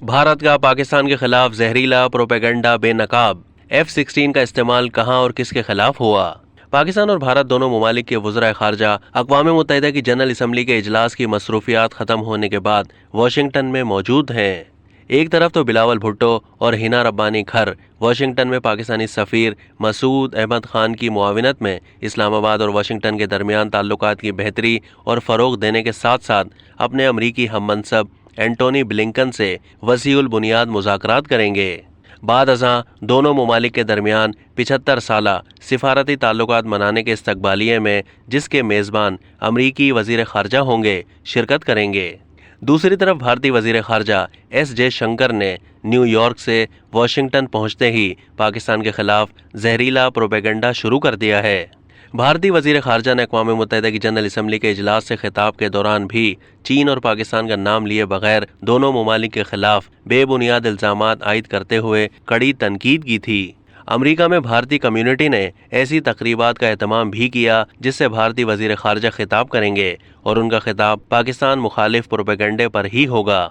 भारत का पाकिस्तान के खिलाफ जहरीला प्रोपेगेंडा बेनकाब, F-16 का इस्तेमाल कहां और किसके खिलाफ हुआ। पाकिस्तान और भारत दोनों ममालिक के वज़राए खारजा अक़वाम मुत्तहिदा की जनरल असम्बली के इजलास की मसरूफियात ख़त्म होने के बाद वाशिंगटन में मौजूद हैं। एक तरफ तो बिलावल भुट्टो और हिना रब्बानी खर वाशिंगटन में पाकिस्तानी सफ़ीर मसूद अहमद ख़ान की मुआविनत में इस्लामाबाद और वाशिंगटन के दरमियान ताल्लुकात की बेहतरी और फ़रोग़ देने के साथ साथ अपने अमरीकी हम मनसब एंटोनी ब्लिंकन से वसीउल बुनियाद मुज़ाकरात करेंगे। बाद अज़ां दोनों ममालिक के दरमियान 75 साला सिफारती ताल्लुकात मनाने के इस्तकबालिये में जिसके मेज़बान अमरीकी वज़ीर ख़ारजा होंगे शिरकत करेंगे। दूसरी तरफ भारतीय वज़ीर ख़ारजा S जयशंकर ने न्यूयॉर्क से वाशिंगटन पहुंचते ही पाकिस्तान के खिलाफ जहरीला प्रोपेगेंडा शुरू कर दिया है। भारतीय वज़ीर ख़ारजा ने अक़वाम मुत्तहिदा की जनरल असम्बली के इजलास से खिताब के दौरान भी चीन और पाकिस्तान का नाम लिए बगैर दोनों ममालिक के खिलाफ बेबुनियाद इल्ज़ामात आयद करते हुए कड़ी तनकीद की थी। अमरीका में भारतीय कम्युनिटी ने ऐसी तकरीबात का एहतमाम भी किया जिससे भारतीय वज़ीर ख़ारजा खिताब करेंगे और उनका खिताब पाकिस्तान मुखालिफ प्रोपेगेंडे पर ही होगा।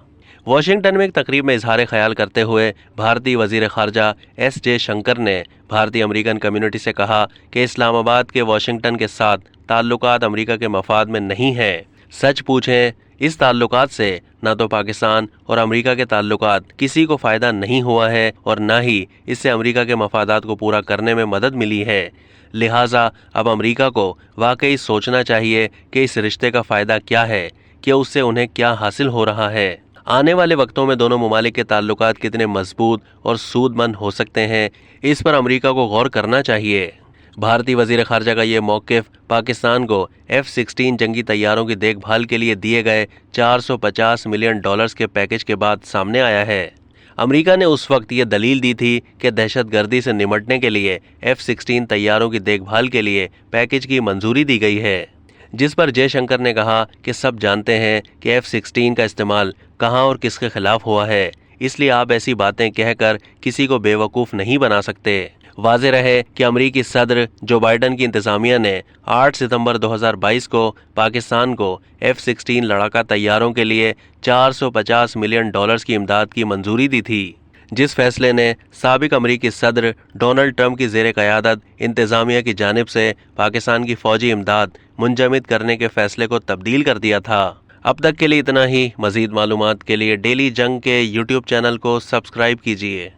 वाशिंगटन में एक तकरीब में इजहार ख्याल करते हुए भारतीय वज़ीर ख़ारजा S जयशंकर ने भारतीय अमरीकन कम्युनिटी से कहा कि इस्लामाबाद के वाशिंगटन के साथ ताल्लुकात अमरीका के मफाद में नहीं है। सच पूछें, इस ताल्लुकात से न तो पाकिस्तान और अमरीका के ताल्लुकात किसी को फ़ायदा नहीं हुआ है और न ही इससे अमरीका के मफादात को पूरा करने में मदद मिली है। लिहाजा अब अमरीका को वाकई सोचना चाहिए कि इस रिश्ते का फ़ायदा क्या है, कि उससे उन्हें क्या हासिल हो रहा है। आने वाले वक्तों में दोनों ममालिक के ताल्लुकात कितने मजबूत और सूदमंद हो सकते हैं, इस पर अमरीका को गौर करना चाहिए। भारतीय वज़ीर ख़ारजा का ये मौक़िफ़ पाकिस्तान को F-16 जंगी तैयारों की देखभाल के लिए दिए गए $450 मिलियन के पैकेज के बाद सामने आया है। अमरीका ने उस वक्त ये दलील दी थी कि दहशतगर्दी से निमटने के लिए F-16 तैयारों की देखभाल के लिए पैकेज की मंजूरी दी गई है, जिस पर जयशंकर ने कहा कि सब जानते हैं कि F-16 का इस्तेमाल कहां और किसके खिलाफ हुआ है, इसलिए आप ऐसी बातें कहकर किसी को बेवकूफ़ नहीं बना सकते। वाज़ेह रहे कि अमरीकी सदर जो बाइडन की इंतज़ामिया ने 8 सितंबर 2022 को पाकिस्तान को F-16 लड़ाका तैयारों के लिए $450 मिलियन की इमदाद की मंजूरी दी थी, जिस फैसले ने साबिक अमरीकी सदर डोनाल्ड ट्रंप की ज़ेर क़यादत इंतज़ामिया की जानिब से पाकिस्तान की फ़ौजी इमदाद मुंजमद करने के फ़ैसले को तब्दील कर दिया था। अब तक के लिए इतना ही। मज़ीद मालूमात के लिए डेली जंग के YouTube चैनल को सब्सक्राइब कीजिए।